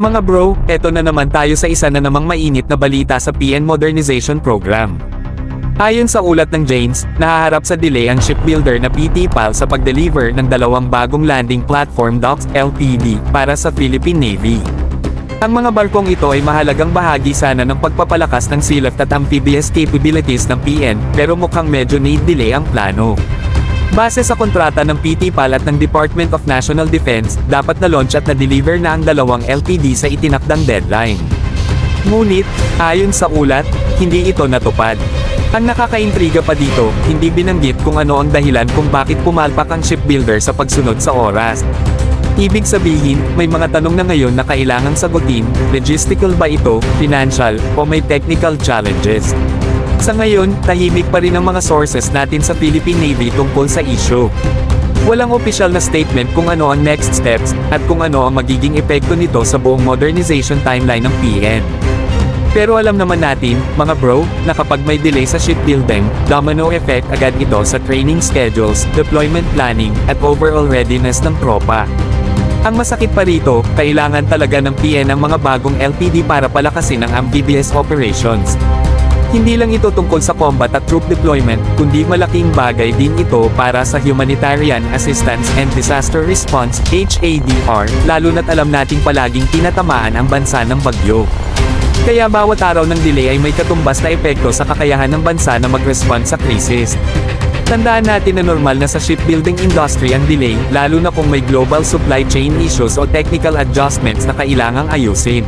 Mga bro, eto na naman tayo sa isa na namang mainit na balita sa PN Modernization Program. Ayon sa ulat ng Janes, nahaharap sa delay ang shipbuilder na PT PAL sa pag-deliver ng dalawang bagong landing platform docks (LPD) para sa Philippine Navy. Ang mga barkong ito ay mahalagang bahagi sana ng pagpapalakas ng sealift at amphibious capabilities ng PN, pero mukhang medyo delay ang plano. Base sa kontrata ng PT PAL at ng Department of National Defense, dapat na-launch at na-deliver na ang dalawang LPD sa itinakdang deadline. Ngunit, ayon sa ulat, hindi ito natupad. Ang nakakaintriga pa dito, hindi binanggit kung ano ang dahilan kung bakit pumalpak ang shipbuilder sa pagsunod sa oras. Ibig sabihin, may mga tanong na ngayon na kailangang sagutin, logistical ba ito, financial, o may technical challenges. Sa ngayon, tahimik pa rin ang mga sources natin sa Philippine Navy tungkol sa issue. Walang opisyal na statement kung ano ang next steps, at kung ano ang magiging epekto nito sa buong modernization timeline ng PN. Pero alam naman natin, mga bro, na kapag may delay sa shipbuilding, domino effect agad ito sa training schedules, deployment planning, at overall readiness ng tropa. Ang masakit pa rito, kailangan talaga ng PN ang mga bagong LPD para palakasin ang amphibious operations. Hindi lang ito tungkol sa combat at troop deployment, kundi malaking bagay din ito para sa Humanitarian Assistance and Disaster Response, HADR, lalo na't alam nating palaging tinatamaan ang bansa ng bagyo. Kaya bawat araw ng delay ay may katumbas na epekto sa kakayahan ng bansa na mag-respond sa krisis. Tandaan natin na normal na sa shipbuilding industry ang delay, lalo na kung may global supply chain issues o technical adjustments na kailangang ayusin.